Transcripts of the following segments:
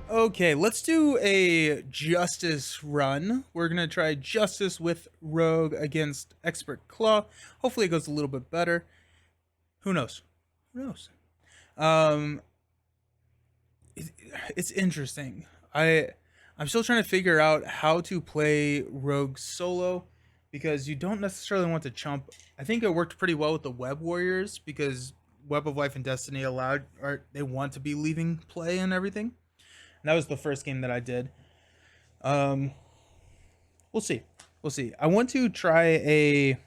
Okay, let's do a justice run. We're gonna try justice with rogue against expert claw. Hopefully it goes a little bit better. Who knows? Who knows? Um, it, it's interesting. I'm still trying to figure out how to play rogue solo because you don't necessarily want to chump. I think it worked pretty well with the web warriors because Web of Life and Destiny allowed or they want to be leaving play and everything. And that was the first game that I did. Um, we'll see. We'll see. I want to try a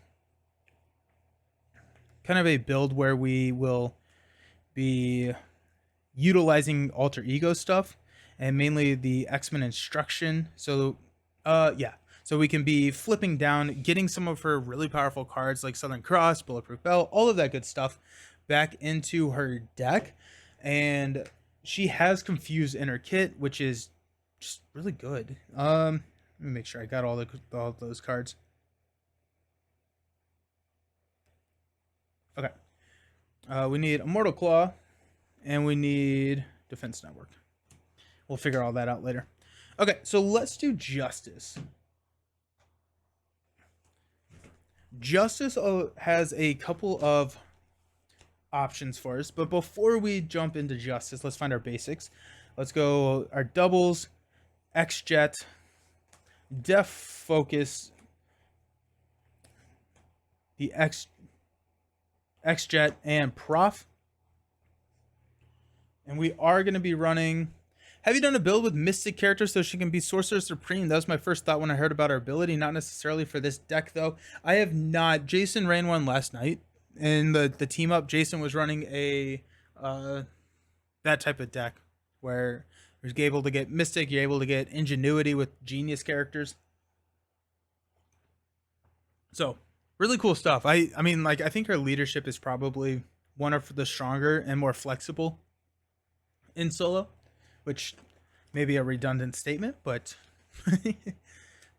kind of a build where we will be utilizing alter ego stuff and mainly the X-Men instruction. So, yeah. So we can be flipping down, getting some of her really powerful cards like Southern Cross, Bulletproof Belt, all of that good stuff back into her deck. And she has Confused in her kit, which is just really good. Let me make sure I got all those cards. Okay. We need Immortal Claw, and we need Defense Network. We'll figure all that out later. Okay, so let's do Justice. Justice has a couple of options for us, but before we jump into Justice, let's find our basics. Let's go our doubles, X-Jet, Def Focus, the X-Jet, and Prof. And we are going to be running. Have you done a build with Mystic characters so she can be Sorcerer Supreme? That was my first thought when I heard about her ability. Not necessarily for this deck, though. I have not. Jason ran one last night. In the team up, Jason was running a that type of deck where you're able to get Mystic, you're able to get Ingenuity with Genius characters. So, really cool stuff. I mean, like, I think her leadership is probably one of the stronger and more flexible in solo, which may be a redundant statement, but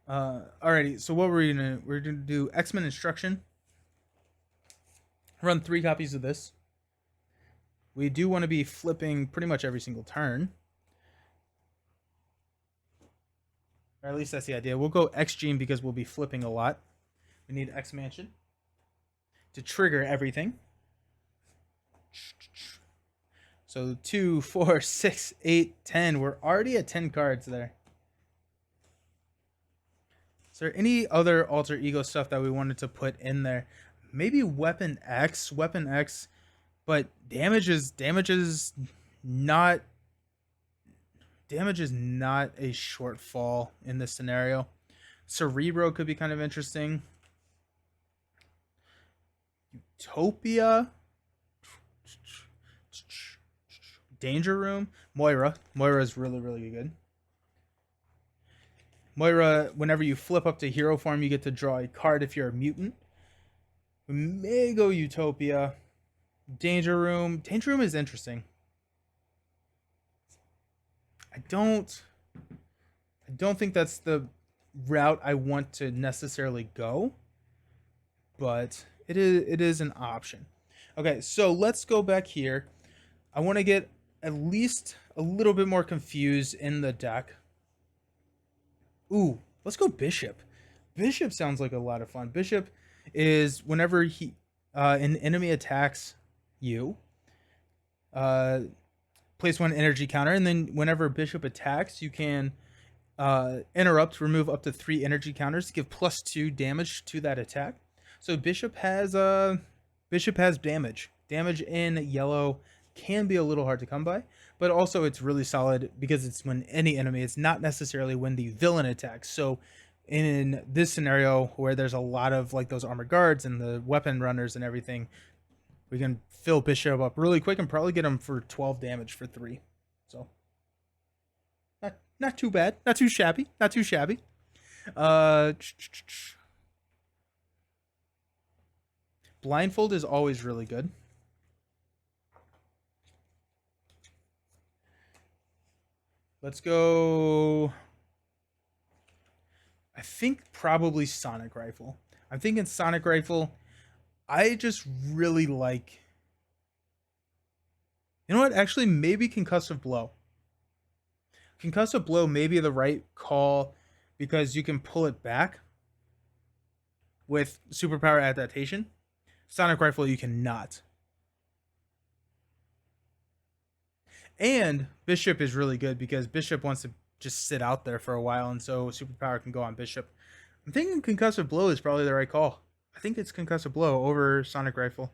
alrighty. So what we're gonna do X-Men instruction. Run 3 copies of this. We do want to be flipping pretty much every single turn, or at least that's the idea. We'll go X Gene because we'll be flipping a lot. We need X Mansion to trigger everything. So 2, 4, 6, 8, 10. We're already at 10 cards there. Is there any other alter ego stuff that we wanted to put in there? Maybe Weapon X, but damage is not a shortfall in this scenario. Cerebro could be kind of interesting. Utopia, Danger Room, Moira is really good. Moira, whenever you flip up to hero form, you get to draw a card if you're a mutant. We may go Utopia. Danger Room is interesting. I don't think that's the route I want to necessarily go, but it is an option. Okay, so let's go back here. I want to get at least a little bit more confused in the deck. Ooh, let's go Bishop. Bishop sounds like a lot of fun. Bishop is whenever an enemy attacks you, place 1 energy counter, and then whenever Bishop attacks, you can interrupt, remove up to 3 energy counters to give +2 damage to that attack. So Bishop has damage. Damage in yellow can be a little hard to come by, but also it's really solid because it's when any enemy. It's not necessarily when the villain attacks. So in this scenario where there's a lot of like those armored guards and the weapon runners and everything, we can fill Bishop up really quick and probably get him for 12 damage for 3. So not too bad, not too shabby. Blindfold is always really good. Let's go. I think probably Sonic Rifle. I'm thinking Sonic Rifle. I just really like. You know what? Actually, maybe Concussive Blow. Concussive blow may be the right call because you can pull it back with superpower adaptation. Sonic rifle you cannot. And Bishop is really good because Bishop wants to just sit out there for a while, and so superpower can go on Bishop. I'm thinking concussive blow is probably the right call. I think it's concussive blow over Sonic rifle.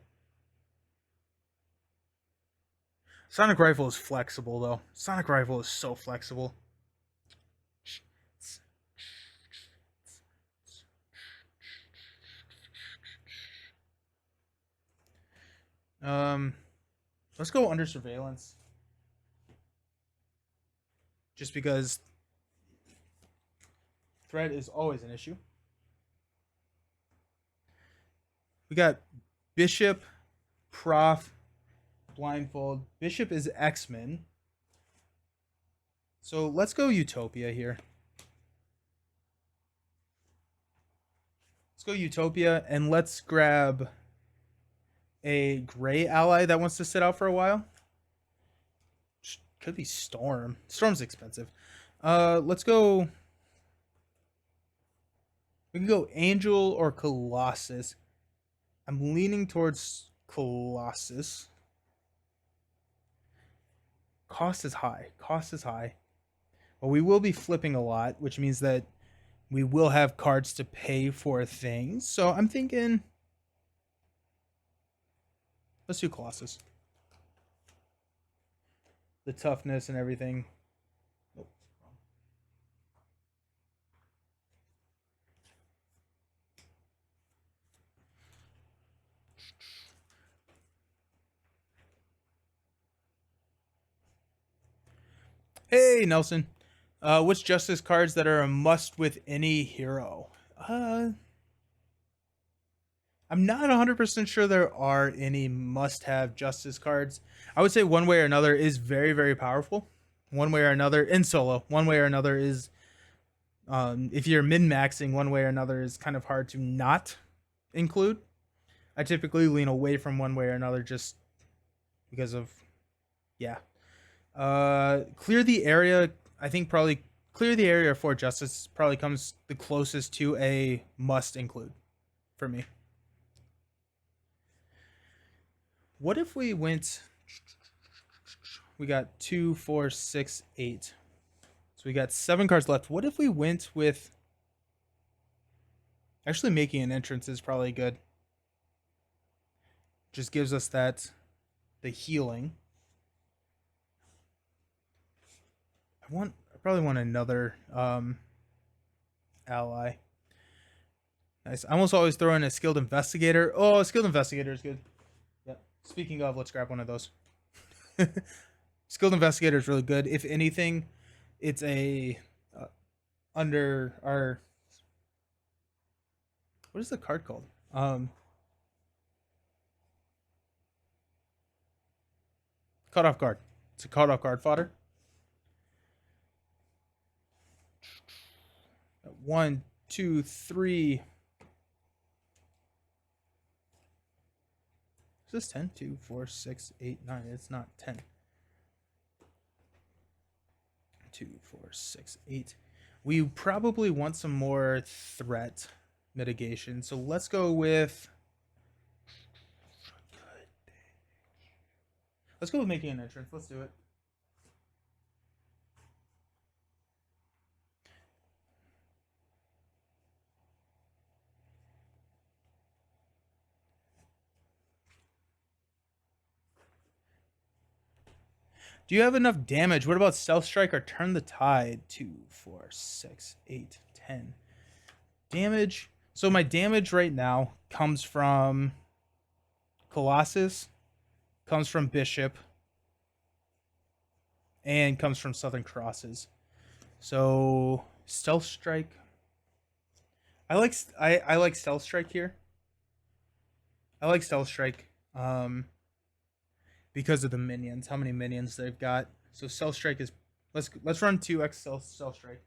Sonic rifle is flexible though. Sonic rifle is so flexible. Let's go under surveillance. Just because threat is always an issue. We got Bishop, Prof, Blindfold. Bishop is X-Men. So let's go Utopia here. Let's go Utopia and let's grab a gray ally that wants to sit out for a while. Could be Storm. Storm's expensive. Let's go. We can go Angel or Colossus. I'm leaning towards Colossus. Cost is high. Cost is high. But we will be flipping a lot, which means that we will have cards to pay for things. So I'm thinking, let's do Colossus. The toughness and everything. Oh, hey, Nelson. Which Justice cards that are a must with any hero? I'm not 100% sure there are any must-have Justice cards. I would say one way or another is very, very powerful. One way or another in solo. One way or another is, if you're min-maxing, one way or another is kind of hard to not include. I typically lean away from one way or another just because of, yeah. Clear the area. I think probably clear the area for Justice probably comes the closest to a must include for me. What if we went? We got 2, 4, 6, 8. So we got 7 cards left. What if we went with? Actually, making an entrance is probably good. Just gives us that, the healing. I probably want another ally. Nice. I almost always throw in a skilled investigator. Oh, a skilled investigator is good. Yep. Speaking of, let's grab one of those. Skilled investigator is really good. If anything, it's a under our, what is the card called? Caught off guard. It's a caught off guard fodder. 1, 2, 3. Is this 10? 2, 4, 6, 8, 9. It's not 10. 2, 4, 6, 8. We probably want some more threat mitigation. So let's go with. Let's go with making an entrance. Let's do it. Do you have enough damage? What about Stealth Strike or Turn the Tide? 2, 4, 6, 8, 10. Damage. So my damage right now comes from Colossus, comes from Bishop, and comes from Southern Crosses. So Stealth Strike. I like Stealth Strike here. I like Stealth Strike. Because of the minions, how many minions they've got. So Stealth Strike is, let's run 2x Stealth Strike.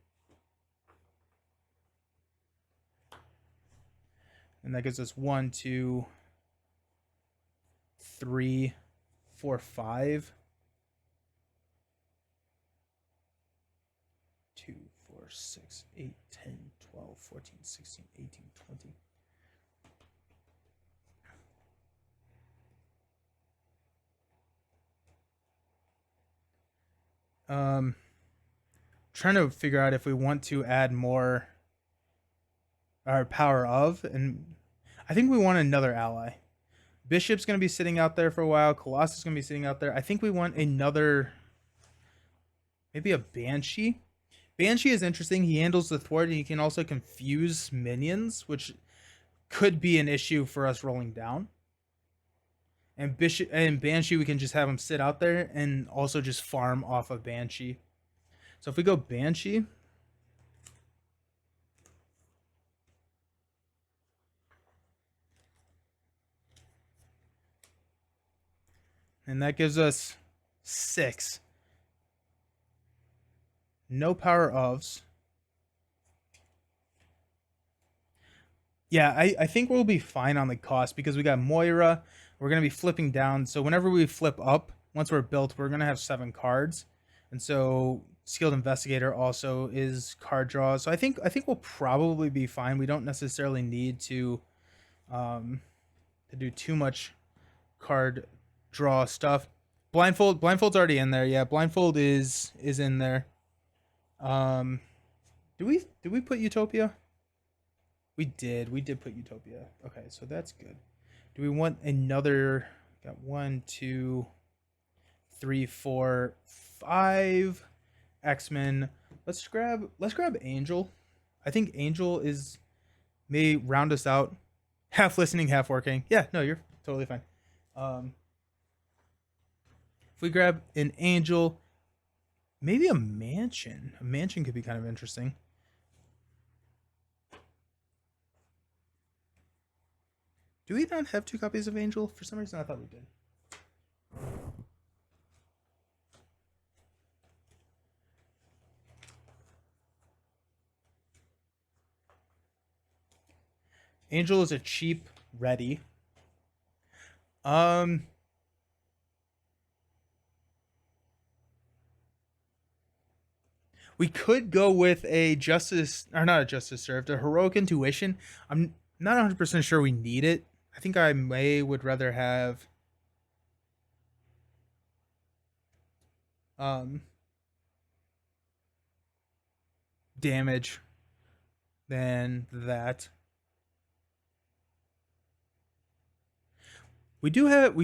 And that gives us 1, 2, 3, 4, 5. 2, 4, 6, 8, 10, 12, 14, 16, 18, 20. Trying to figure out if we want to add more our power of, and I think we want another ally. Bishop's going to be sitting out there for a while. Colossus is going to be sitting out there. I think we want another, maybe a Banshee. Banshee is interesting. He handles the thwart, and he can also confuse minions, which could be an issue for us rolling down. And Bishop and Banshee, we can just have him sit out there and also just farm off of Banshee. So if we go Banshee, and that gives us 6. No power ofs. Yeah, I think we'll be fine on the cost because we got Moira. We're going to be flipping down. So whenever we flip up, once we're built, we're going to have 7 cards. And so Skilled Investigator also is card draw. So I think we'll probably be fine. We don't necessarily need to do too much card draw stuff. Blindfold's already in there. Yeah, Blindfold is in there. Did we put Utopia? We did put Utopia. Okay, so that's good. Do we want another? Got 1, 2, 3, 4, 5 X-Men. Let's grab Angel. I think Angel may round us out. Half listening, half working. Yeah, no, you're totally fine. If we grab an Angel, maybe a Mansion. A Mansion could be kind of interesting. Do we not have 2 copies of Angel? For some reason, I thought we did. Angel is a cheap ready. We could go with a Justice, or not a Justice Served, a Heroic Intuition. I'm not 100% sure we need it. I think I would rather have damage than that. We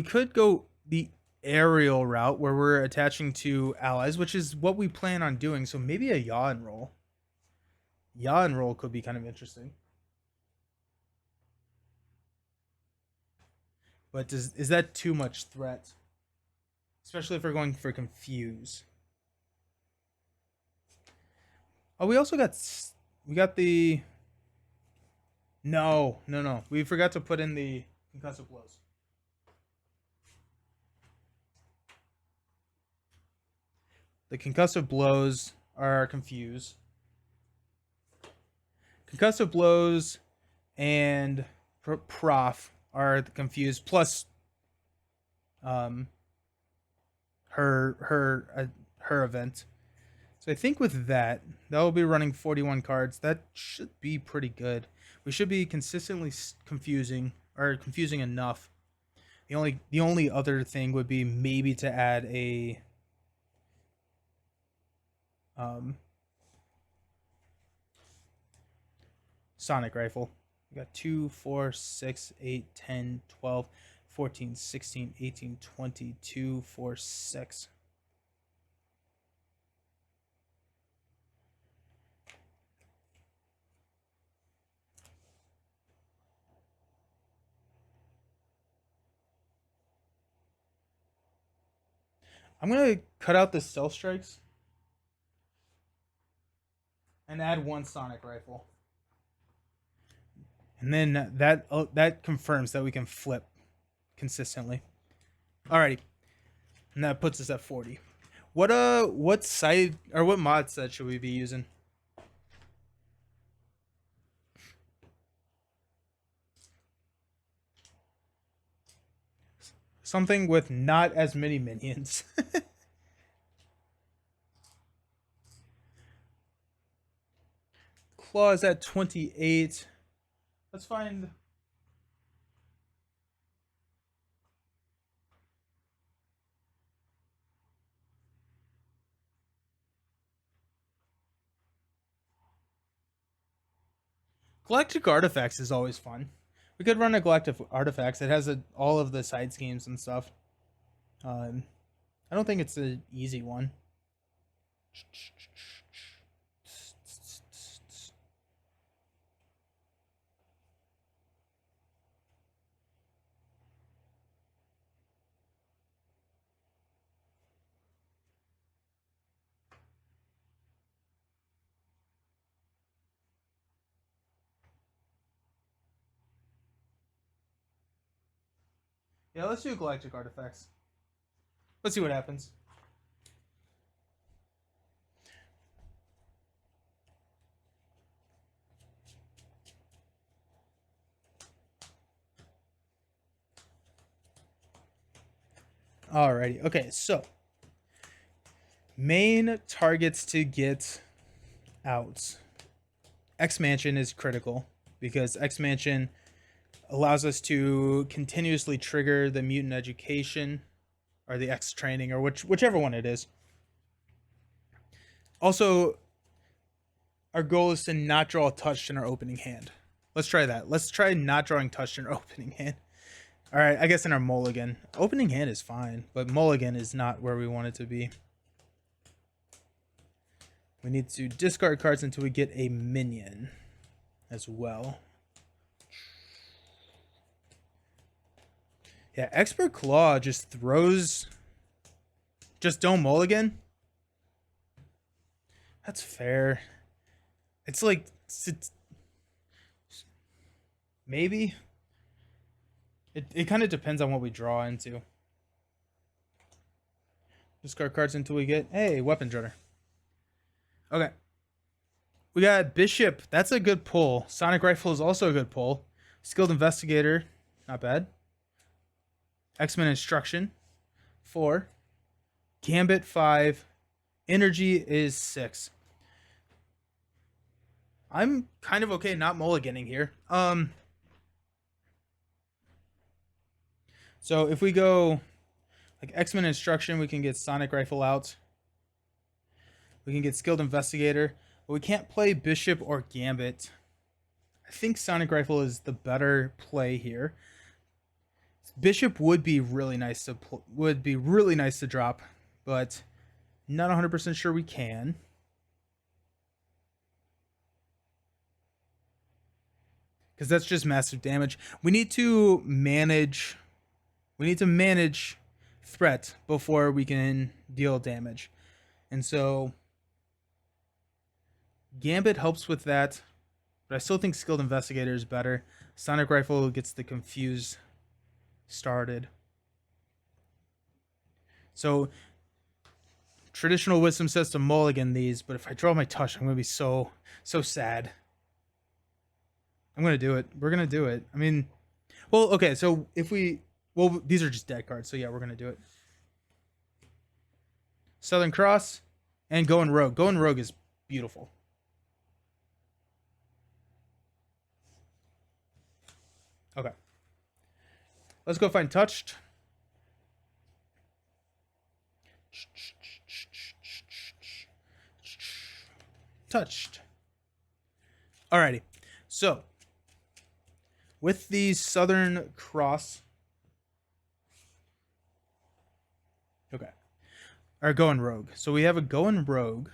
could go the aerial route where we're attaching to allies, which is what we plan on doing. So maybe a yaw and roll. Yaw and roll could be kind of interesting. But is that too much threat? Especially if we're going for confuse. Oh, we also got the no. We forgot to put in the concussive blows. The concussive blows are confuse. Concussive blows and prof are the confused plus her event. So I think with that will be running 41 cards. That should be pretty good. We should be consistently confusing enough. The only other thing would be maybe to add a sonic rifle. We got 2, 4, 6, 8, 10, 12, 14, 16, 18, 20, 2, 4, 6. I'm going to cut out the stealth strikes and add 1 sonic rifle. And then that confirms that we can flip consistently. Alrighty. And that puts us at 40. What side or what mod set should we be using? Something with not as many minions. Klaw is at 28. Let's find... Galactic Artifacts is always fun. We could run a Galactic Artifacts. It has all of the side schemes and stuff. I don't think it's an easy one. Yeah, let's do Galactic Artifacts. Let's see what happens. Alrighty. Okay, so main targets to get out. X-Mansion is critical because X-Mansion allows us to continuously trigger the mutant education or the X training or whichever one it is. Also, our goal is to not draw touched in our opening hand. Let's try that. Let's try not drawing touched in our opening hand. All right, I guess in our mulligan. Opening hand is fine, but mulligan is not where we want it to be. We need to discard cards until we get a minion as well. Yeah, Expert Klaw just throws... Just don't mulligan? That's fair. It's like... maybe? It kind of depends on what we draw into. Discard cards until we get... Hey, Weapon Dreader. Okay. We got Bishop. That's a good pull. Sonic Rifle is also a good pull. Skilled Investigator. Not bad. X-Men Instruction. 4. Gambit 5. Energy is 6. I'm kind of okay not mulliganing here. So if we go like X-Men Instruction, we can get Sonic Rifle out. We can get Skilled Investigator, but we can't play Bishop or Gambit. I think Sonic Rifle is the better play here. Bishop would be really nice to drop, but not 100% sure we can. Because that's just massive damage. We need to manage threat before we can deal damage. And so Gambit helps with that, but I still think Skilled Investigator is better. Sonic Rifle gets the confused started. So traditional wisdom says to mulligan these, but if I draw my touch, I'm gonna be so sad. I'm gonna do it. We're gonna do it. I mean, well, okay, so if we... Well, these are just dead cards, so yeah, we're going to do it. Southern Cross and Going Rogue. Going Rogue is beautiful. Okay. Let's go find Touched. Touched. Alrighty. So, with the Southern Cross... Okay. Or Going Rogue. So we have a Going Rogue,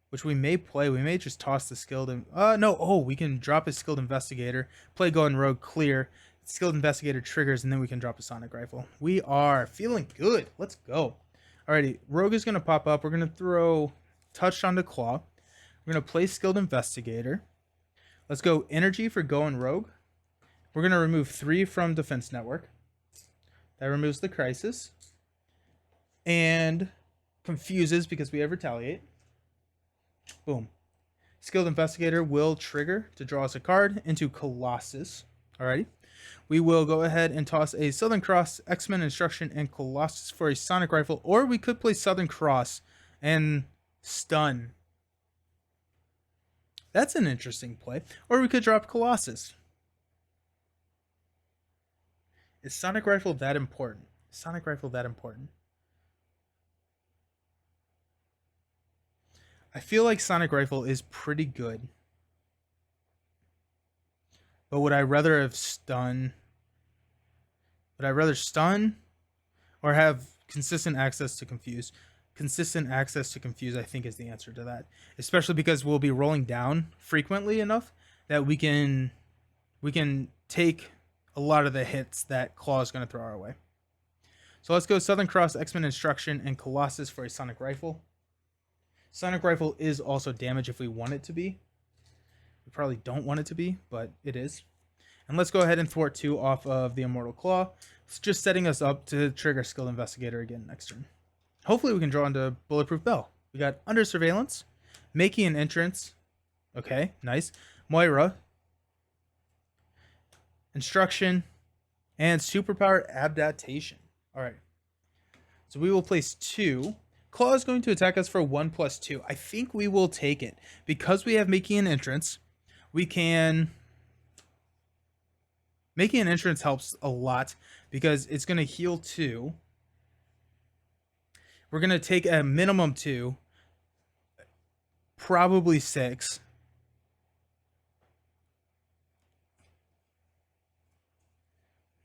which we may play. We may just toss the Skilled... no. Oh, we can drop a Skilled Investigator, play Going Rogue, clear. Skilled Investigator triggers, and then we can drop a Sonic Rifle. We are feeling good. Let's go. Alrighty. Rogue is going to pop up. We're going to throw Touched onto Klaw. We're going to play Skilled Investigator. Let's go Energy for Going Rogue. We're going to remove 3 from Defense Network. That removes the Crisis. And confuses because we have Retaliate. Boom. Skilled Investigator will trigger to draw us a card into Colossus. Alrighty. We will go ahead and toss a Southern Cross, X-Men Instruction, and Colossus for a Sonic Rifle. Or we could play Southern Cross and stun. That's an interesting play. Or we could drop Colossus. Is Sonic Rifle that important? Is Sonic Rifle that important? I feel like Sonic Rifle is pretty good. But would I rather have stun? Would I rather stun or have consistent access to confuse? Consistent access to confuse, I think, is the answer to that. Especially because we'll be rolling down frequently enough that we can take a lot of the hits that Klaw is going to throw our way. So let's go Southern Cross, X-Men Instruction, and Colossus for a Sonic Rifle. Sonic Rifle is also damage if we want it to be. We probably don't want it to be, but it is. And let's go ahead and thwart 2 off of the Immortal Klaw. It's just setting us up to trigger Skilled Investigator again next turn. Hopefully we can draw into Bulletproof Bell. We got Under Surveillance, making an entrance. Okay, nice. Moira, Instruction, and Superpower Adaptation. All right. So we will place 2. Klaw is going to attack us for 1+2. I think we will take it. Because we have making an entrance, we can... Making an entrance helps a lot because it's going to heal 2. We're going to take a minimum 2, probably 6.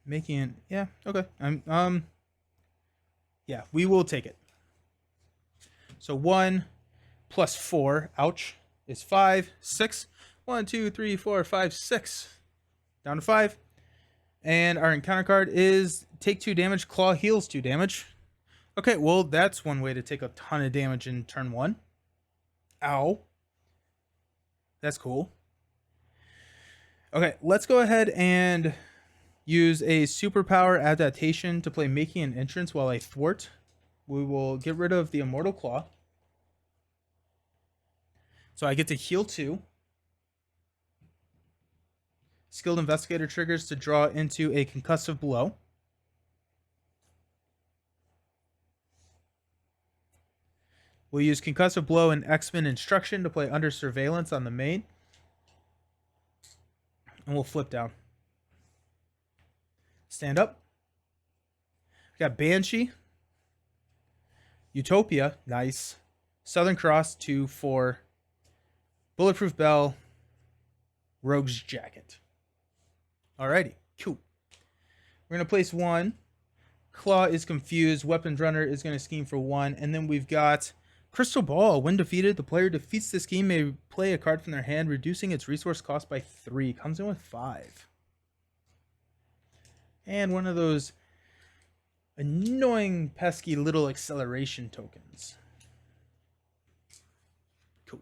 Making, yeah, okay. Yeah, we will take it. So 1 plus 4, ouch, is 5, 6. 1, 2, 3, 4, 5, 6. Down to 5. And our encounter card is take 2 damage, Klaw heals 2 damage. Okay, well, that's one way to take a ton of damage in turn 1. Ow. That's cool. Okay, let's go ahead and use a Superpower Adaptation to play Making an Entrance while I thwart. We will get rid of the Immortal Klaw. So I get to heal 2. Skilled Investigator triggers to draw into a Concussive Blow. We'll use Concussive Blow and X-Men Instruction to play Under Surveillance on the main. And we'll flip down. Stand up. We got Banshee. Utopia, nice. Southern Cross, 2, 4. Bulletproof Bell. Rogue's Jacket. Alrighty, cool. We're going to place 1. Klaw is confused. Weapons Runner is going to scheme for 1. And then we've got Crystal Ball. When defeated, the player defeats the scheme may play a card from their hand, reducing its resource cost by 3. Comes in with 5. And one of those annoying, pesky little acceleration tokens. Cool.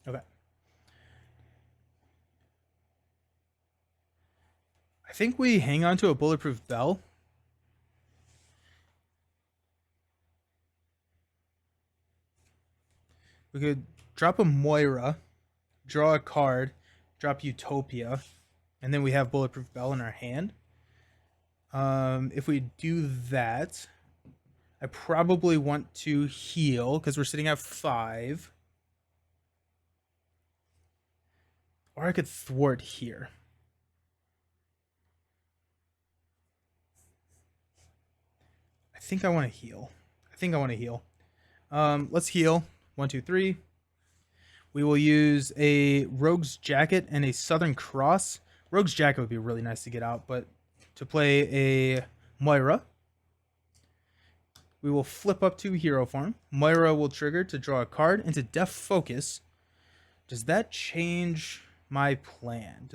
Okay. I think we hang on to a Bulletproof Bell. We could drop a Moira, draw a card, drop Utopia, and then we have Bulletproof Bell in our hand. If we do that, I probably want to heal because we're sitting at 5. Or I could thwart here. I think I want to heal. Let's heal. 1, 2, 3. We will use a Rogue's Jacket and a Southern Cross. Rogue's Jacket would be really nice to get out, but to play a Moira, we will flip up to Hero Form. Moira will trigger to draw a card into Deaf Focus. Does that change my plan?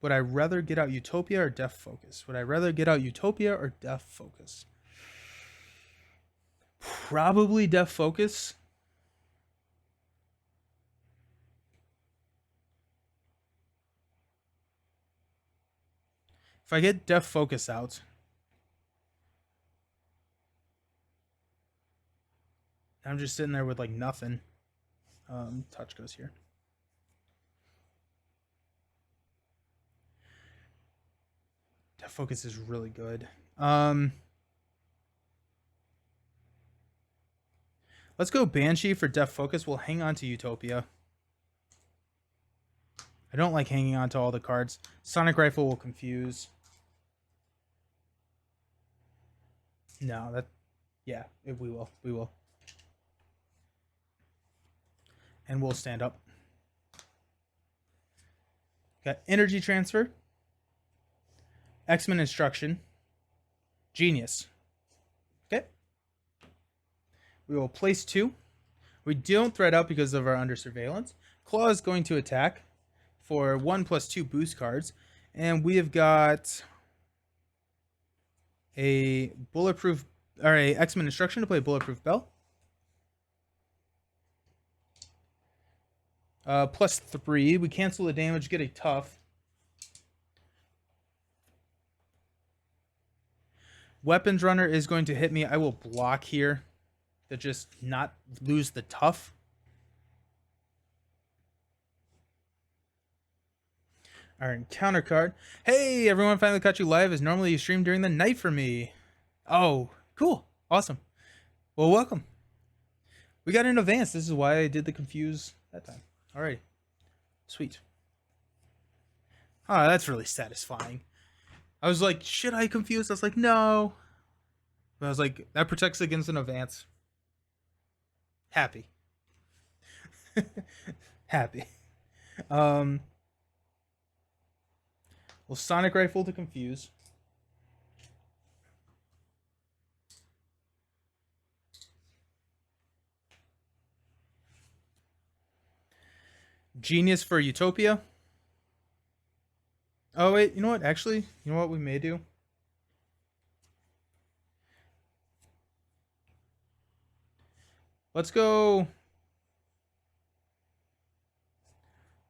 Would I rather get out Utopia or Deaf Focus? Probably Deaf Focus. If I get Deaf Focus out, I'm just sitting there with like nothing. Touch goes here. Death Focus is really good. Let's go Banshee for Death Focus. We'll hang on to Utopia. I don't like hanging on to all the cards. Sonic Rifle will confuse. No, that... Yeah, we will. We will. And we'll stand up. Got Energy Transfer. X-Men Instruction. Genius. Okay. We will place 2. We don't threat out because of our under surveillance. Klaw is going to attack for 1+2 boost cards. And we have got a bulletproof, or a X-Men Instruction to play Bulletproof Bell. +3. We cancel the damage, get a tough. Weapons Runner is going to hit me. I will block here to just not lose the tough. Our encounter card. Hey, everyone, finally caught you live, as normally you stream during the night for me. Oh, cool. Awesome. Well, welcome. We got in advance. This is why I did the confuse that time. All right. Sweet. Oh, that's really satisfying. I was like, should I confuse? I was like, no. But I was like, that protects against an advance. Happy. Happy. Well, Sonic Rifle to confuse. Genius for Utopia. Oh, wait. You know what? Actually, you know what we may do? Let's go...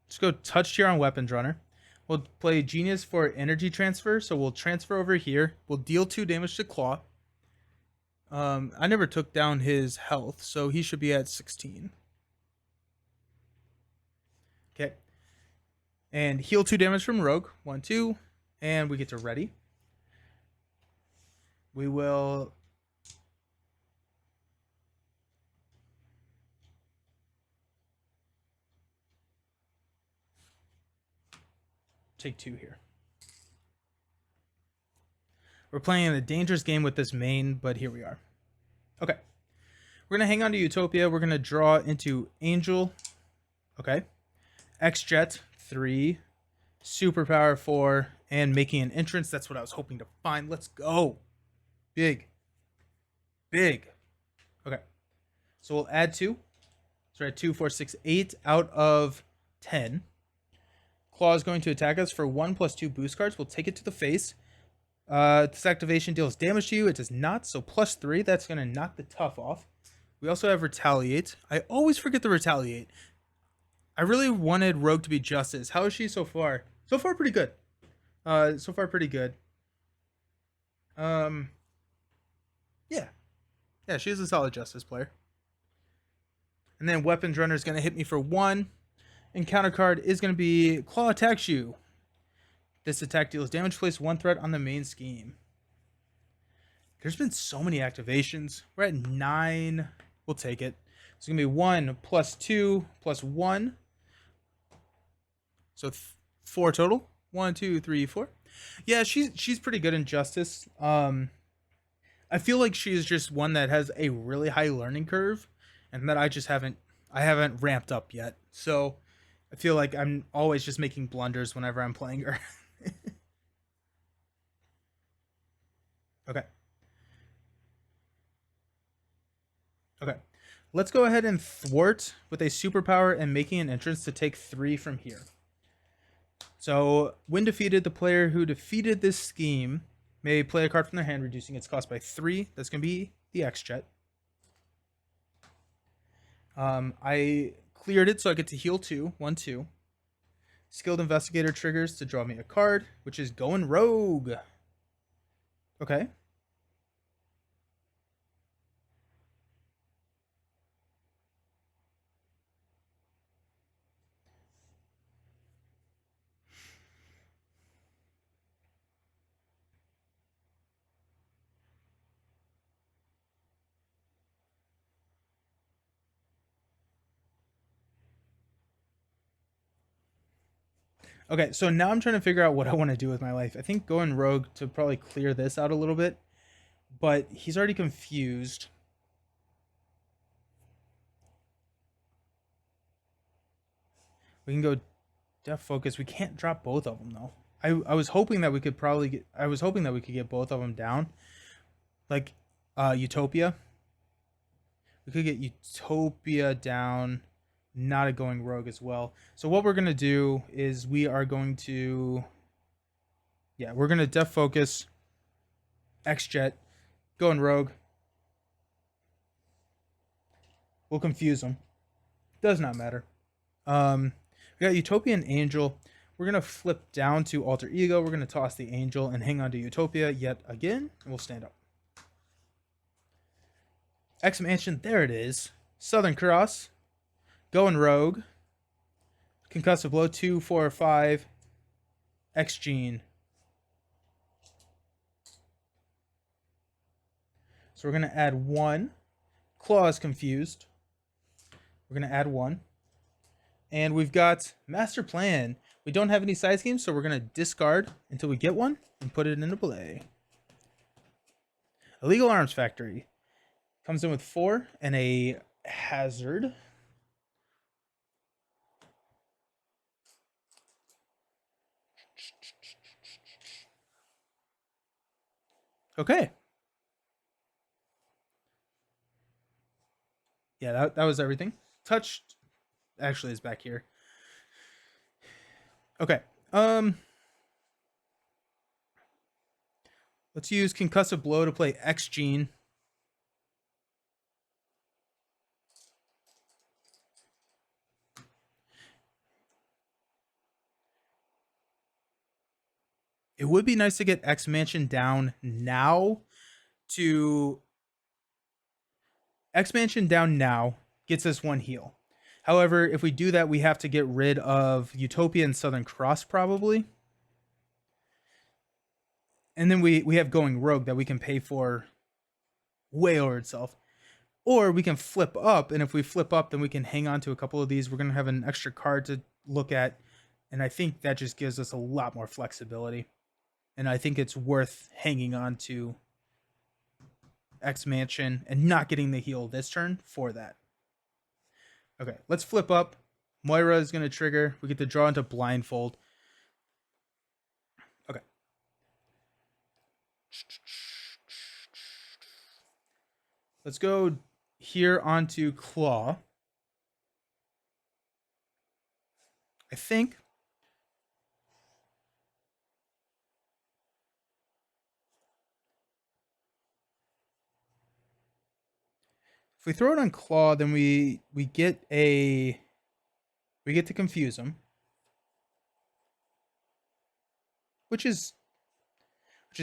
Let's go Touch here on Weapons Runner. We'll play Genius for Energy Transfer. So we'll transfer over here. We'll deal 2 damage to Klaw. I never took down his health, so he should be at 16. Okay. And heal 2 damage from Rogue. 1, 2. And we get to ready. We will... take 2 here. We're playing a dangerous game with this main, but here we are. Okay. We're going to hang on to Utopia. We're going to draw into Angel. Okay. X-Jet, 3. Superpower, 4. And making an entrance. That's what I was hoping to find. Let's go. Big. Big. Okay. So we'll add 2. So we're at 2, 4, 6, 8 out of 10. Klaw is going to attack us for 1+2 boost cards. We'll take it to the face. This activation deals damage to you. It does not, so +3. That's going to knock the tough off. We also have Retaliate. I always forget the Retaliate. I really wanted Rogue to be Justice. How is she so far? So far, pretty good. So far, pretty good. Yeah. Yeah, she's a solid Justice player. And then Weapons Runner is going to hit me for 1. Encounter card is going to be Klaw attacks you. This attack deals damage. Place 1 threat on the main scheme. There's been so many activations. We're at 9. We'll take it. It's going to be 1 +2 +1. So 4 total. 1, 2, 3, 4. Yeah, she's pretty good in Justice. I feel like she's just one that has a really high learning curve, and that I haven't ramped up yet. So I feel like I'm always just making blunders whenever I'm playing her. Okay. Okay. Let's go ahead and thwart with a superpower and making an entrance to take 3 from here. So when defeated, the player who defeated this scheme may play a card from their hand, reducing its cost by 3. That's going to be the X-Jet. I cleared it, so I get to heal 2. 1, 2. Skilled Investigator triggers to draw me a card, which is going Rogue. Okay. Okay, so now I'm trying to figure out what I want to do with my life. I think going rogue to probably clear this out a little bit, but he's already confused. We can go def focus. We can't drop both of them though. I was hoping that we could probably get. I was hoping that we could get both of them down, like Utopia. We could get Utopia down, not a going rogue as well. So what we're gonna do is we are going to, yeah, we're gonna def focus, X jet, going rogue. We'll confuse them. Does not matter. We got Utopian Angel. We're gonna flip down to Alter Ego. We're gonna toss the Angel and hang on to Utopia yet again, and we'll stand up. X Mansion, there it is. Southern Cross, going rogue. Concussive blow 2, 4, 5. X Gene. So we're gonna add 1. Klaw is confused. We're gonna add 1. And we've got Master Plan. We don't have any side schemes, so we're going to discard until we get one and put it into play. Illegal Arms Factory. Comes in with 4 and a hazard. Okay. Yeah, that was everything. Touch actually is back here. Okay. Let's use Concussive Blow to play X Gene. It would be nice to get X Mansion down now to... X Mansion down now gets us 1 heal. However, if we do that, we have to get rid of Utopia and Southern Cross probably. And then we have going rogue that we can pay for way over itself. Or we can flip up, and if we flip up, then we can hang on to a couple of these. We're going to have an extra card to look at, and I think that just gives us a lot more flexibility. And I think it's worth hanging on to X Mansion and not getting the heal this turn for that. Okay, let's flip up. Moira is going to trigger. We get to draw into Blindfold. Okay. Let's go here onto Klaw. I think. If we throw it on Klaw, then we get to confuse him, which is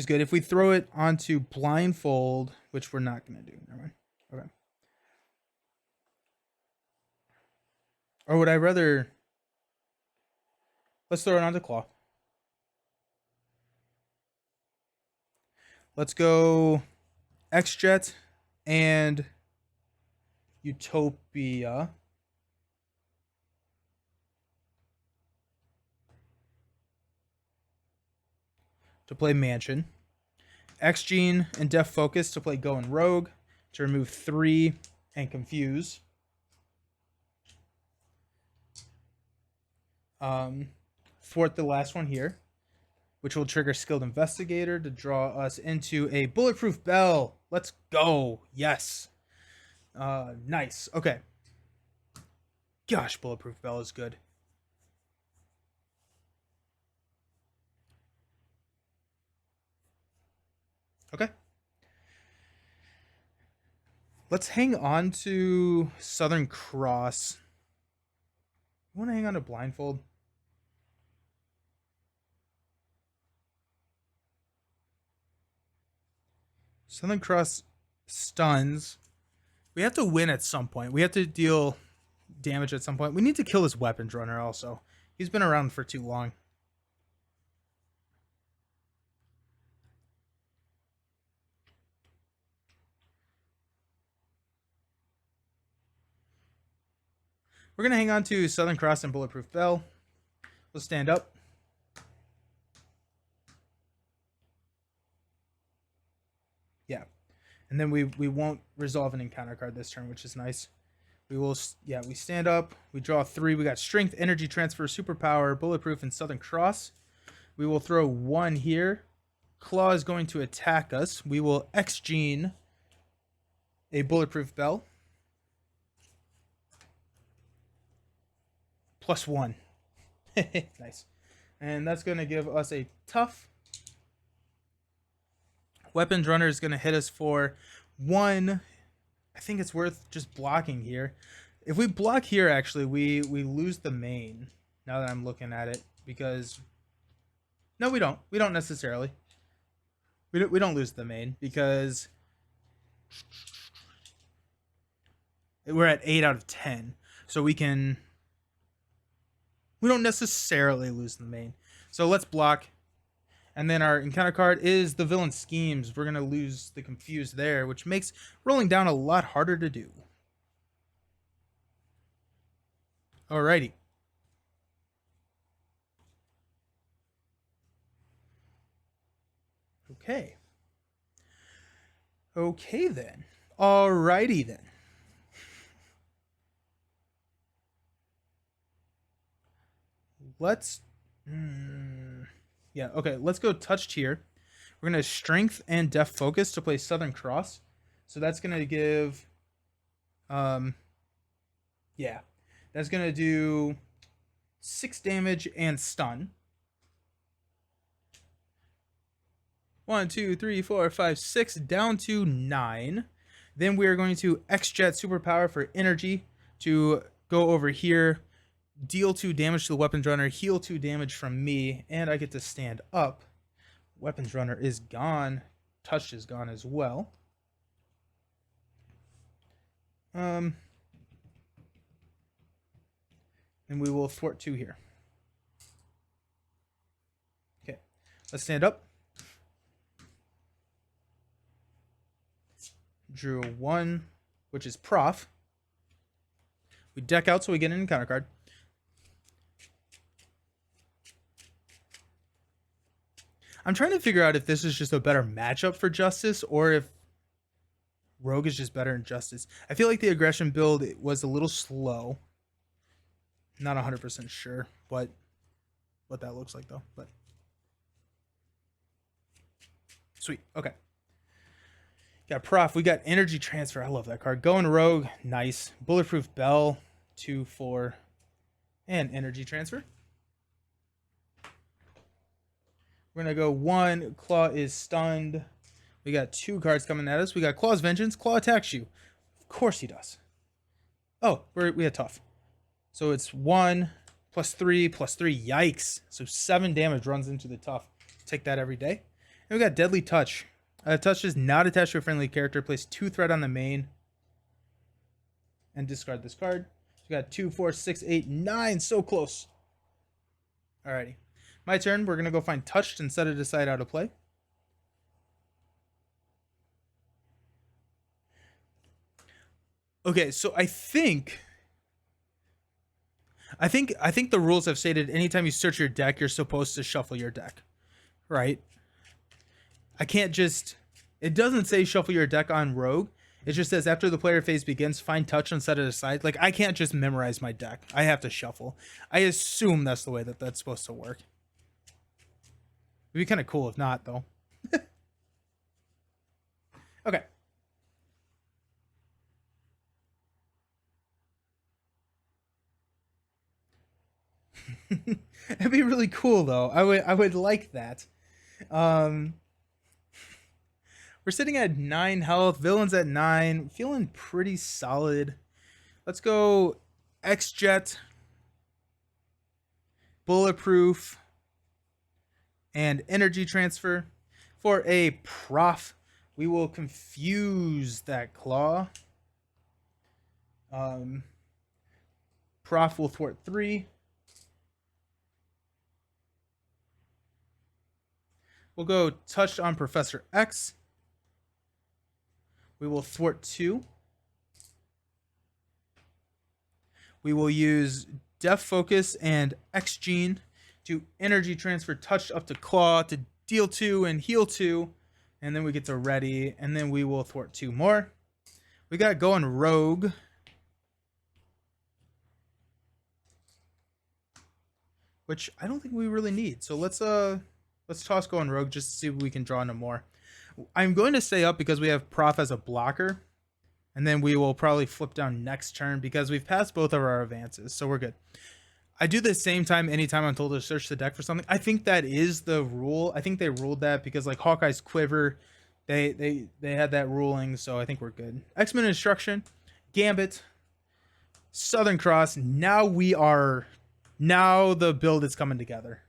good. If we throw it onto Blindfold, which we're not going to do, never mind. Okay. Or would I rather? Let's throw it onto Klaw. Let's go X-Jet and Utopia. To play Mansion. X-Gene and Def Focus to play Going Rogue. To remove 3 and Confuse. Thwart the last one here, which will trigger Skilled Investigator to draw us into a Bulletproof Bell. Let's go. Yes. Nice. Okay. Gosh, Bulletproof Bell is good. Okay. Let's hang on to Southern Cross. You want to hang on to Blindfold? Southern Cross stuns. We have to win at some point. We have to deal damage at some point. We need to kill this Weapons Runner also. He's been around for too long. We're going to hang on to Southern Cross and Bulletproof Bell. We'll stand up. And then we won't resolve an encounter card this turn, which is nice. We will, yeah, we stand up. We draw 3. We got Strength, Energy Transfer, Superpower, Bulletproof, and Southern Cross. We will throw 1 here. Klaw is going to attack us. We will X-Gene a Bulletproof Bell. +1. Nice. And that's going to give us a tough. Weapons Runner is going to hit us for 1. I think it's worth just blocking here. If we block here, actually, we lose the main. Now that I'm looking at it, because no, we don't. We don't necessarily. We don't lose the main because we're at 8 out of 10, so we don't necessarily lose the main. So let's block. And then our encounter card is the Villain Schemes. We're going to lose the Confused there, which makes rolling down a lot harder to do. Alrighty. Okay. Okay then. Alrighty then. Let's... yeah, okay, let's go Touched here. We're going to Strength and Def Focus to play Southern Cross. So that's going to give... yeah. That's going to do 6 damage and stun. 1, 2, 3, 4, 5, 6, down to 9. Then we are going to X-Jet Superpower for energy to go over here, deal 2 damage to the Weapons Runner, heal 2 damage from me, and I get to stand up. Weapons Runner is gone. Touched is gone as well. And we will thwart 2 here. Okay, let's stand up. Drew 1, which is Prof. We deck out so we get an encounter card. I'm trying to figure out if this is just a better matchup for Justice or if Rogue is just better in Justice. I feel like the aggression build was a little slow. Not 100% sure what that looks like though. But sweet. Okay. Got Prof. We got Energy Transfer. I love that card. Going Rogue. Nice. Bulletproof Bell. 2, 4. And Energy Transfer. We're going to go 1. Klaw is stunned. We got 2 cards coming at us. We got Klaw's Vengeance. Klaw attacks you. Of course he does. Oh, we had Tough. So it's 1 plus 3 plus 3. Yikes. So 7 damage runs into the Tough. Take that every day. And we got Deadly Touch. Touch is not attached to a friendly character. Place 2 threat on the main. And discard this card. So we got 2, 4, 6, 8, 9. So close. Alrighty. My turn. We're going to go find Touched and set it aside out of play. Okay, so I think the rules have stated anytime you search your deck, you're supposed to shuffle your deck. Right? I can't just... It doesn't say shuffle your deck on Rogue. It just says after the player phase begins, find Touch and set it aside. Like, I can't just memorize my deck. I have to shuffle. I assume that's the way that that's supposed to work. It'd be kind of cool if not, though. Okay. It'd be really cool, though. I would like that. We're sitting at 9 health. Villain's at 9. Feeling pretty solid. Let's go X-Jet, Bulletproof, and Energy Transfer. For a Prof, we will confuse that Klaw. Prof will thwart 3. We'll go Touched on Professor X. We will thwart 2. We will use Def Focus and X-Gene to Energy Transfer Touched up to Klaw to deal 2 and heal 2. And then we get to ready, and then we will thwart 2 more. We got going rogue. Which I don't think we really need. So let's toss going rogue just to see if we can draw into more. I'm going to stay up because we have Prof as a blocker. And then we will probably flip down next turn because we've passed both of our advances. So we're good. I do the same time anytime I'm told to search the deck for something. I think that is the rule. I think they ruled that because like Hawkeye's Quiver, they had that ruling. So I think we're good. X-Men Instruction, Gambit, Southern Cross. Now the build is coming together.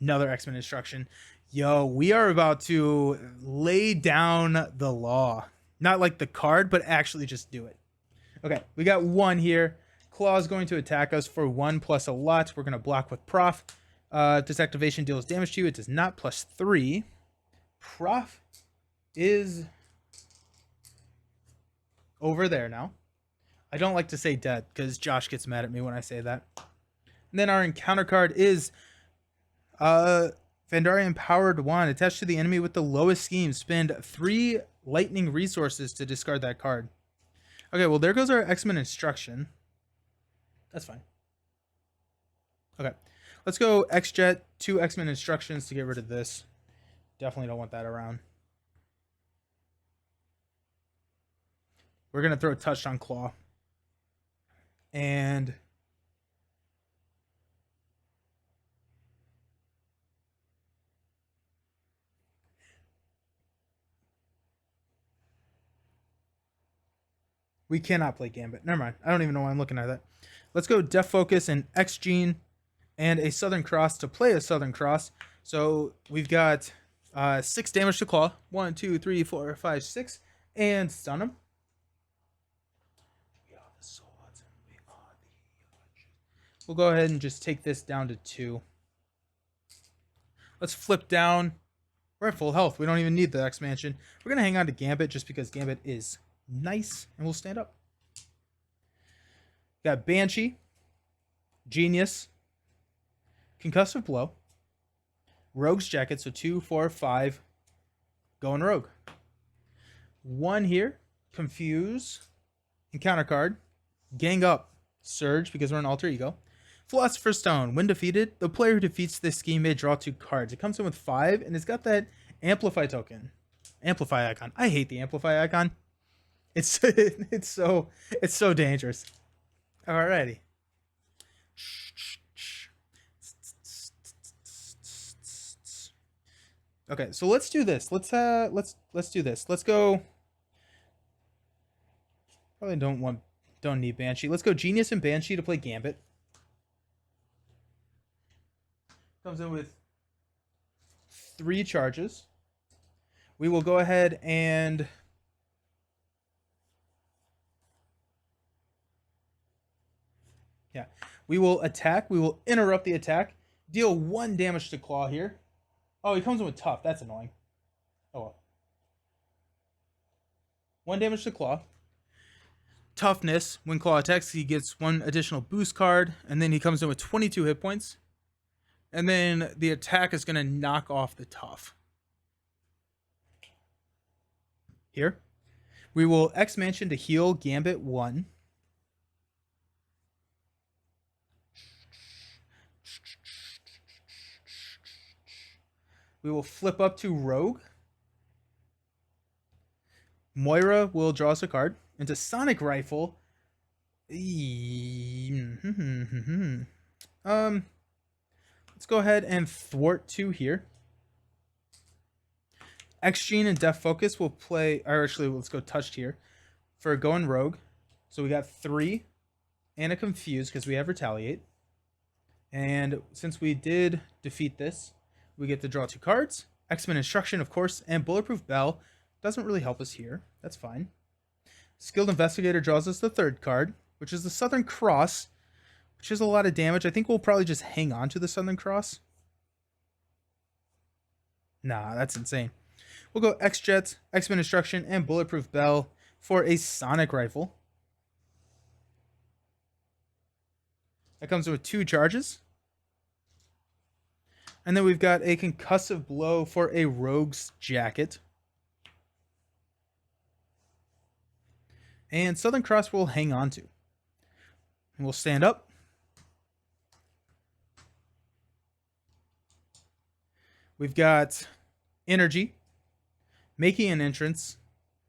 Another X-Men Instruction. Yo, we are about to lay down the law. Not like the card, but actually just do it. Okay, we got 1 here. Klaw is going to attack us for 1 plus a lot. We're going to block with Prof. This activation deals damage to you. It does not, plus 3. Prof is over there now. I don't like to say dead because Josh gets mad at me when I say that. And then our encounter card is Vandarian Powered Wand. Attached to the enemy with the lowest scheme. Spend 3 lightning resources to discard that card. Okay, well, there goes our X-Men Instruction. That's fine. Okay, let's go X-Jet, 2 X-Men Instructions to get rid of this. Definitely don't want that around. We're going to throw a touchdown Klaw. And we cannot play Gambit. Never mind. I don't even know why I'm looking at that. Let's go Def Focus and X-Gene and a Southern Cross to play a Southern Cross. So we've got 6 damage to Klaw. 1, 2, 3, 4, 5, 6. And stun him. We are the swords and we are the archers. We'll go ahead and just take this down to 2. Let's flip down. We're at full health. We don't even need the expansion. We're going to hang on to Gambit just because Gambit is nice. And we'll stand up. Got Banshee, Genius, Concussive Blow, Rogue's Jacket, so 2, 4, 5, going Rogue. 1 here, Confuse, Encounter card, Gang Up, Surge, because we're an Alter Ego. Philosopher's Stone, when defeated, the player who defeats this scheme may draw 2 cards. It comes in with 5, and it's got that Amplify token. Amplify icon. I hate the Amplify icon. It's so dangerous. Alrighty. Okay, so let's do this. Let's do this. Let's go. Probably don't need Banshee. Let's go Genius and Banshee to play Gambit. Comes in with 3 charges. We will go ahead and we will attack. We will interrupt the attack. Deal 1 damage to Klaw here. Oh, he comes in with Tough. That's annoying. Oh well. 1 damage to Klaw. Toughness. When Klaw attacks, he gets 1 additional boost card. And then he comes in with 22 hit points. And then the attack is going to knock off the Tough. Here. We will X-Mansion to heal Gambit 1. We will flip up to Rogue. Moira will draw us a card. Into Sonic Rifle. Let's go ahead and thwart 2 here. X-Gene and Def Focus will play, or actually let's go touched here for going Rogue. So we got 3 and a Confuse because we have Retaliate. And since we did defeat this, we get to draw 2 cards. X-Men Instruction, of course, and Bulletproof Bell doesn't really help us here. That's fine. Skilled Investigator draws us the 3rd card, which is the Southern Cross, which is a lot of damage. I think we'll probably just hang on to the Southern Cross. Nah, that's insane. We'll go X-Jet, X-Men Instruction, and Bulletproof Bell for a Sonic Rifle. That comes with 2 charges. And then we've got a concussive blow for a rogue's jacket. And Southern Cross will hang on to. And we'll stand up. We've got energy, making an entrance,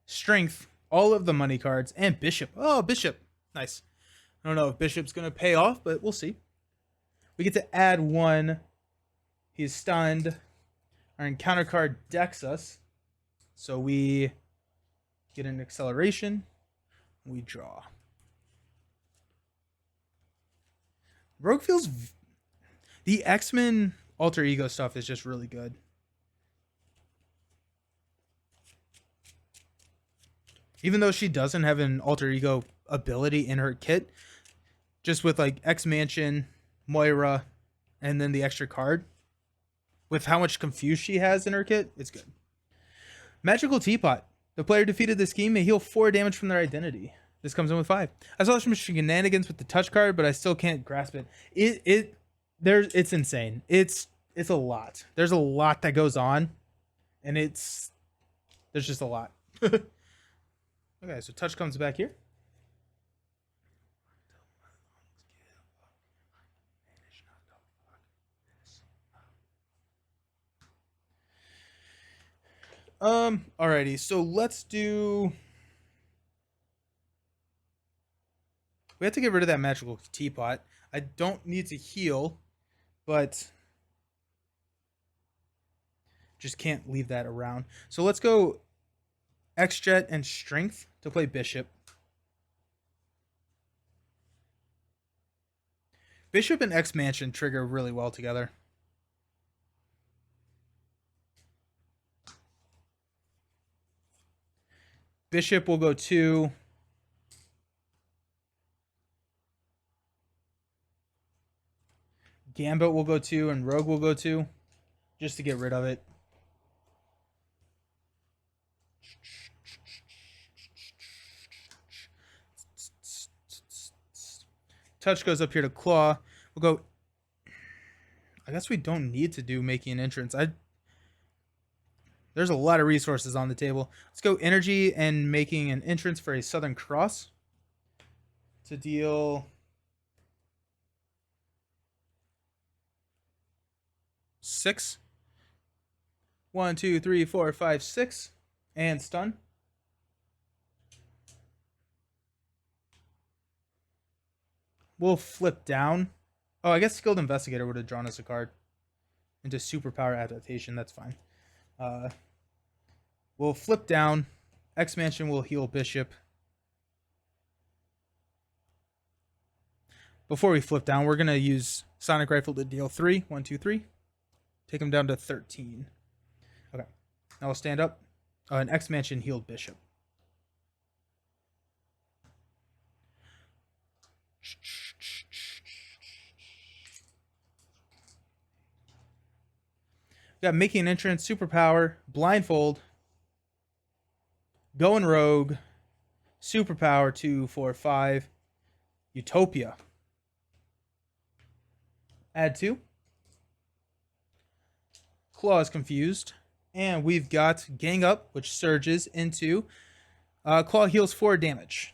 strength, all of the money cards, and bishop. Oh, bishop. Nice. I don't know if bishop's going to pay off, but we'll see. We get to add one. He's stunned. Our encounter card decks us. So we get an acceleration. We draw. Rogue feels... The X-Men alter ego stuff is just really good. Even though she doesn't have an alter ego ability in her kit, just with like X-Mansion, Moira, and then the extra card, with how much confuse she has in her kit, it's good. Magical Teapot. The player defeated the scheme may heal 4 damage from their identity. This comes in with 5. I saw some shenanigans with the touch card, but I still can't grasp it. It's insane. It's a lot. There's a lot that goes on, and there's just a lot. Okay, so touch comes back here. Alrighty, so let's do... We have to get rid of that magical teapot. I don't need to heal, but just can't leave that around. So let's go X-Jet and Strength to play Bishop. Bishop and X-Mansion trigger really well together. Bishop will go 2. Gambit will go 2, and Rogue will go 2, just to get rid of it. Touch goes up here to Klaw. We'll go... I guess we don't need to do making an entrance. There's a lot of resources on the table. Let's go energy and making an entrance for a Southern Cross to deal 6. 1, 2, 3, 4, 5, 6, and stun. We'll flip down. Oh, I guess Skilled Investigator would have drawn us a card into Superpower Adaptation. That's fine. We'll flip down. X-Mansion will heal Bishop. Before we flip down, we're going to use Sonic Rifle to deal 3. 1, 2, 3. Take him down to 13. Okay. Now we'll stand up. An X-Mansion healed Bishop. We got making an entrance, superpower, blindfold, going rogue, superpower 2, 4, 5, Utopia. Add 2. Klaw is confused. And we've got Gang Up, which surges into Klaw heals 4 damage.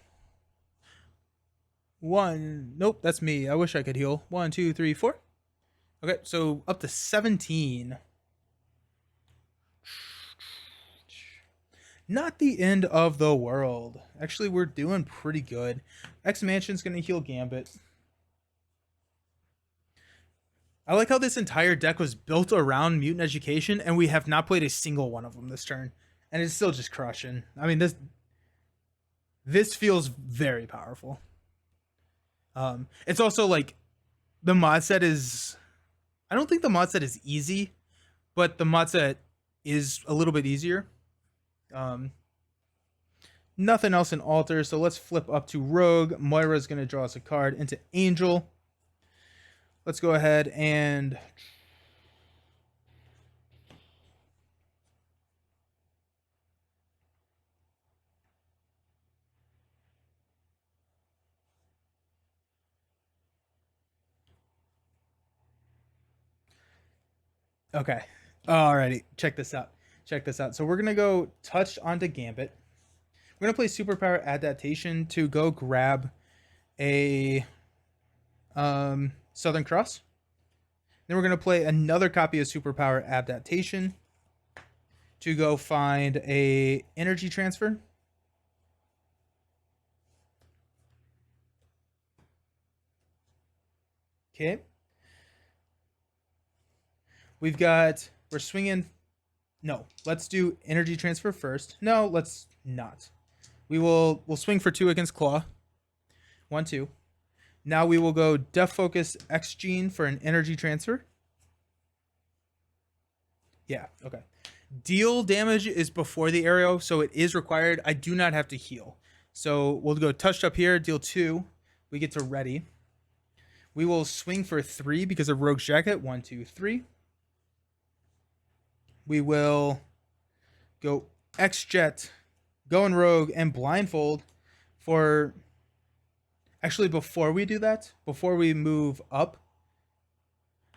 1. Nope, that's me. I wish I could heal. 1, 2, 3, 4. Okay, so up to 17. Not the end of the world. Actually, we're doing pretty good. X-Mansion's going to heal Gambit. I like how this entire deck was built around Mutant Education, and we have not played a single one of them this turn. And it's still just crushing. I mean, this feels very powerful. It's also like the mod set is... I don't think the mod set is easy, but the mod set is a little bit easier. Nothing else in Alter, so let's flip up to Rogue. Moira's going to draw us a card into Angel. Let's go ahead and... Okay. Alrighty. Check this out. Check this out. So we're gonna go touch onto Gambit. We're gonna play Superpower Adaptation to go grab a Southern Cross. Then we're gonna play another copy of Superpower Adaptation to go find a energy transfer. Okay. We're swinging. No, let's do energy transfer first. No, let's not. We'll swing for 2 against Klaw. 1, 2. Now we will go Def Focus X Gene for an energy transfer. Yeah, okay. Deal damage is before the arrow, so it is required. I do not have to heal. So we'll go touched up here, deal 2. We get to ready. We will swing for 3 because of Rogue's Jacket. 1, 2, 3. We will go X-Jet, go in Rogue, and Blindfold for... Actually, before we do that, before we move up,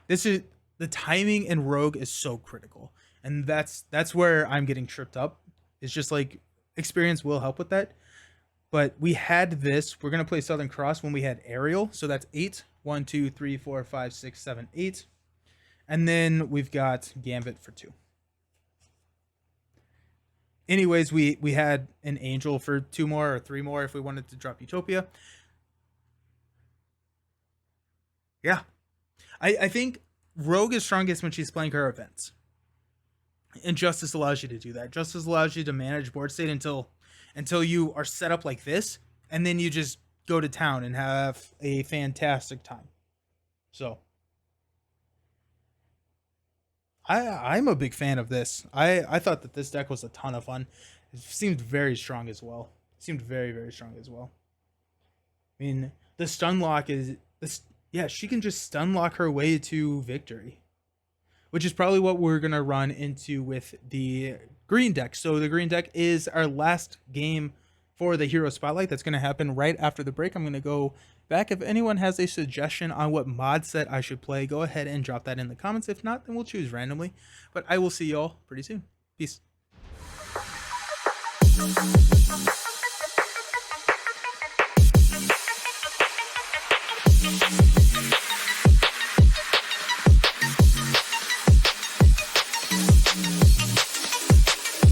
this is... The timing in Rogue is so critical. And that's where I'm getting tripped up. It's just like, experience will help with that. But we had this. We're going to play Southern Cross when we had Aerial. So that's 8. 1, 2, 3, 4, 5, 6, 7, 8. And then we've got Gambit for 2. Anyways, we had an Angel for 2 more or 3 more if we wanted to drop Utopia. Yeah. I think Rogue is strongest when she's playing her events. And Justice allows you to do that. Justice allows you to manage board state until you are set up like this, and then you just go to town and have a fantastic time. So I'm a big fan of this. I thought that this deck was a ton of fun. It seemed very strong as well. It seemed very, very strong as well. I mean, the stun lock is this. Yeah, she can just stun lock her way to victory, which is probably what we're gonna run into with the green deck. So the green deck is our last game for the Hero Spotlight. That's gonna happen right after the break. I'm gonna go back. If anyone has a suggestion on what mod set I should play, go ahead and drop that in the comments. If not, then we'll choose randomly. But I will see y'all pretty soon. Peace.